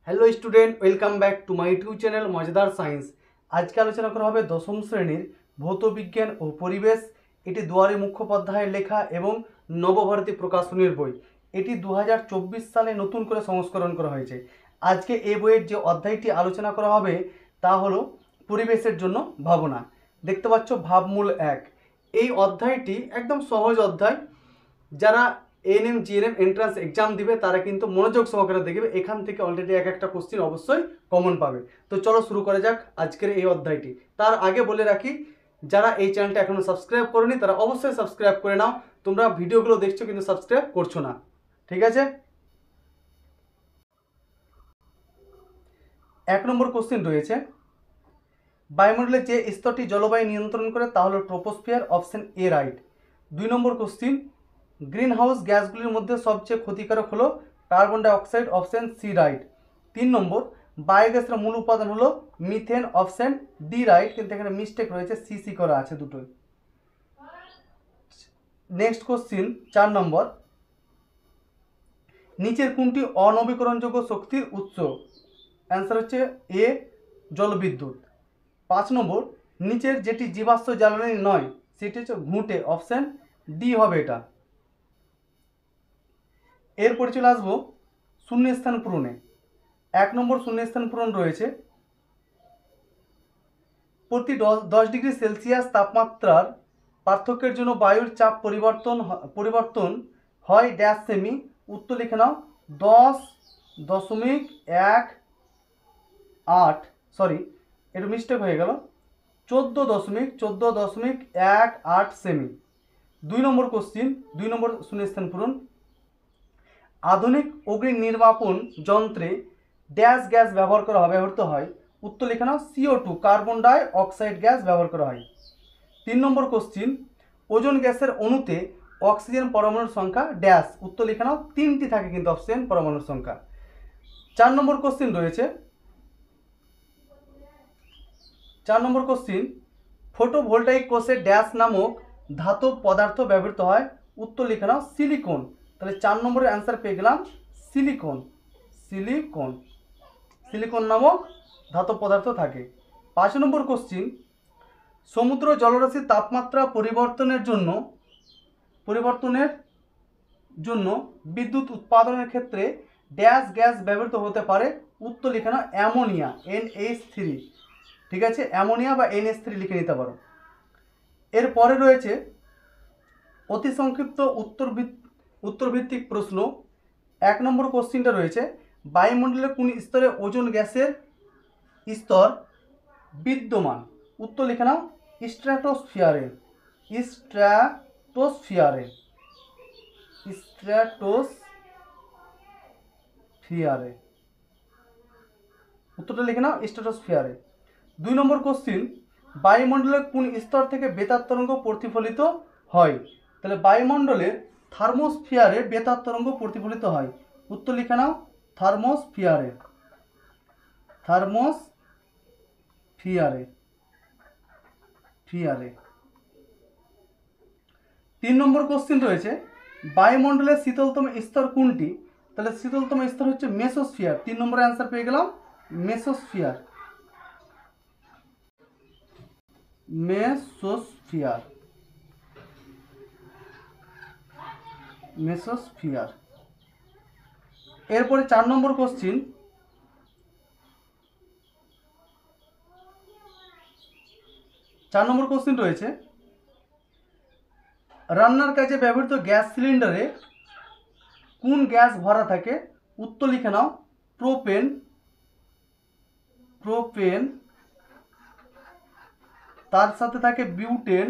Hello student, welcome back to my YouTube channel মজাদার science. আজকে আলোচনা করা হবে দশম শ্রেণীর ভৌতবিজ্ঞান ও পরিবেশ। এটি দুয়ারে মুখোপাধ্যায়ের লেখা এবং নবভারতী প্রকাশনীর বই। এটি 2024 সালে নতুন করে সংস্করণ করা হয়েছে। আজকে এই বইয়ের যে অধ্যায়টি আলোচনা করা হবে তা হলো পরিবেশের জন্য ভাবনা। দেখতে পাচ্ছ ভাবমূল 1। এই অধ্যায়টি একদম সহজ অধ্যায়। যারা এএনএম জিএনএম এন্ট্রান্স এক্সাম দিবে তারা কিন্তু মনোযোগ সহকারে দেখবে। এখান থেকে অলরেডি একটা কোশ্চিন অবশ্যই কমন পাবে। তো চলো শুরু করা যাক আজকের এই অধ্যায়টি। তার আগে বলে রাখি, যারা এই চ্যানেলটা এখনো সাবস্ক্রাইব করেনি তারা অবশ্যই সাবস্ক্রাইব করে নাও। তোমরা ভিডিওগুলো দেখছো কিন্তু সাবস্ক্রাইব করছো না, ঠিক আছে? 1 নম্বর কোশ্চিন রয়েছে, বায়ুমণ্ডলের যে স্তরটি জলবায়ু নিয়ন্ত্রণ করে তা হলো ট্রপোস্ফিয়ার, অপশন এ রাইট। 2 নম্বর কোশ্চিন, গ্রিন হাউস গ্যাসগুলির মধ্যে সবচেয়ে ক্ষতিকারক হলো carbon dioxide, option C right. 3 নম্বর, বায়োগ্যাসের মূল উপাদান হলো মিথেন, অপশন ডি রাইট, কিন্তু এখানে মিস্টেক রয়েছে, সিসি করা আছে দুটোই। নেক্সট কোশ্চিন 4 নম্বর, নিচের কোনটি অনবীকরণযোগ্য শক্তির উৎস? অ্যান্সার হচ্ছে এ জলবিদ্যুৎ। 5 নম্বর, নিচের যেটি জীবাশ্ম জ্বালানি নয় সেটি হচ্ছে ঘুঁটে, অপশন ডি হবে এটা। এরপরে চলে আসবো শূন্যস্থান পূরণে। 1 নম্বর শূন্যস্থান পূরণ রয়েছে, প্রতি 10 ডিগ্রি সেলসিয়াস তাপমাত্রার পার্থক্যের জন্য বায়ুর চাপ পরিবর্তন হয় ড্যাশ সেমি। উত্তর লিখে নাও 10.18, সরি একটু মিস্টেক হয়ে গেল, 14.18 সেমি। 2 নম্বর কোশ্চিন, 2 নম্বর শূন্যস্থান পূরণ, আধুনিক অগ্নি নির্বাপন যন্ত্রে ড্যাশ গ্যাস ব্যবহৃত হয়। উত্তর লিখে নাও CO2, carbon die oxide gas ব্যবহার করা হয়। 3 নম্বর কোশ্চিন, ওজোন গ্যাসের অণুতে অক্সিজেন পরমাণুর সংখ্যা ড্যাশ। উত্তর লিখে নাও 3টি থাকে কিন্তু অক্সিজেন পরমাণুর সংখ্যা। 4 নম্বর কোশ্চিন রয়েছে, 4 নম্বর কোশ্চিন, ফটোভোল্টাইক কোষে ড্যাশ নামক ধাতব পদার্থ ব্যবহৃত হয়। উত্তর লিখে নাও সিলিকন। তাহলে 4 নম্বরের অ্যান্সার পেয়ে গেলাম সিলিকন। সিলিকন নামক ধাতব পদার্থ থাকে। 5 নম্বর কোশ্চিন, সমুদ্র জলরাশির তাপমাত্রা পরিবর্তনের জন্য বিদ্যুৎ উৎপাদনের ক্ষেত্রে ড্যাশ গ্যাস ব্যবহৃত হতে পারে। উত্তর লিখে নাও অ্যামোনিয়া, NH3, ঠিক আছে? অ্যামোনিয়া বা NH3 লিখে নিতে পারো। এরপরে রয়েছে অতি সংক্ষিপ্ত উত্তরভিত্তিক প্রশ্ন। 1 নম্বর কোশ্চিনটা রয়েছে, বায়ুমণ্ডলের কোন স্তরে ওজোন গ্যাসের স্তর বিদ্যমান? উত্তর লিখে নাও স্ট্র্যাটোস্ফিয়ারে। উত্তরটা লিখে নাও স্ট্র্যাটোস্ফিয়ারে। 2 নম্বর কোশ্চিন, বায়ুমণ্ডলের কোন স্তর থেকে বেতার তরঙ্গ প্রতিফলিত হয়? তাহলে বায়ুমণ্ডলের থার্মোস্ফিয়ারে বেতার তরঙ্গ প্রতিফলিত হয়। উত্তর লিখে নাও থার্মোস্ফিয়ারে। 3 নম্বর কোশ্চিন রয়েছে, বায়ুমণ্ডলের শীতলতম স্তর কোনটি? তাহলে শীতলতম স্তর হচ্ছে মেসোস্ফিয়ার। 3 নম্বরের অ্যান্সার পেয়ে গেলাম মেসোস্ফিয়ার। এরপরে 4 নম্বর কোশ্চিন, রয়েছে, রান্নার কাজে ব্যবহৃত গ্যাস সিলিন্ডারে কোন গ্যাস ভরা থাকে? উত্তর লিখে নাও প্রোপেন, তার সাথে থাকে বিউটেন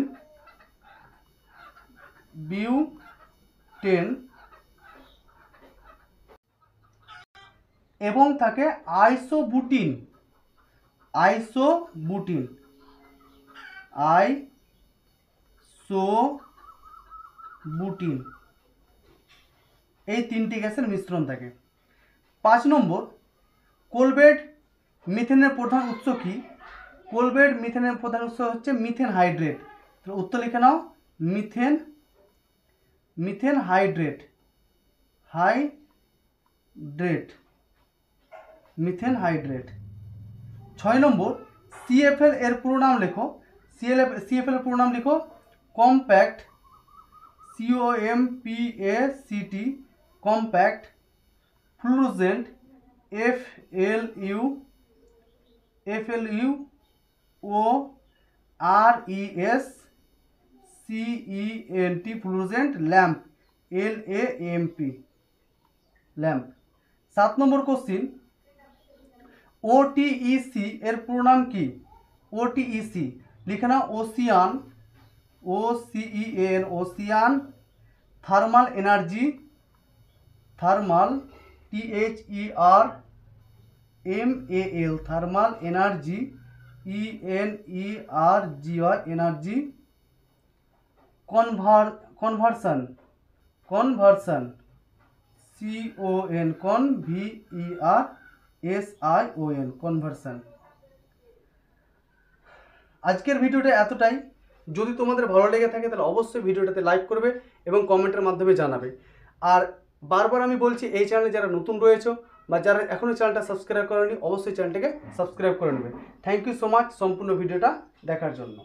এবং থাকে আইসোবুটিন। এই 3টি গ্যাসের মিশ্রণ থাকে। 5 নম্বর, কোলবেড মিথেনের প্রধান উৎস কি? কোলবেড মিথেনের প্রধান উৎস হচ্ছে মিথেন হাইড্রেট। উত্তর লিখে নাও মিথেন হাইড্রেট। Methane hydrate. 6 নম্বর CFL এর পুরো নাম লেখো। CFL এর পুরো নাম লিখো compact, COMPACT, compact fluorescent, FLUORESCENT, fluorescent lamp, LAMP, lamp. 7 নম্বর কোশ্চিন OTEC এর পুরো নাম কি? OTEC লিখে নাও ocean, OCEAN, ocean thermal energy, thermal THERMAL, thermal energy, ENERGY, energy conversion, CON, CONVERSION, conversion. আজকের ভিডিওটা এতটাই। যদি তোমাদের ভালো লেগে থাকে তাহলে অবশ্যই ভিডিওটাতে লাইক করবে এবং কমেন্টের মাধ্যমে জানাবে। আর বারবার আমি বলছি, এই চ্যানেলে যারা নতুন রয়েছে বা যারা এখনও চ্যানেলটা সাবস্ক্রাইব করেনি অবশ্যই চ্যানেলটাকে সাবস্ক্রাইব করে নেবে। থ্যাংক ইউ সো মাচ সম্পূর্ণ ভিডিওটা দেখার জন্য।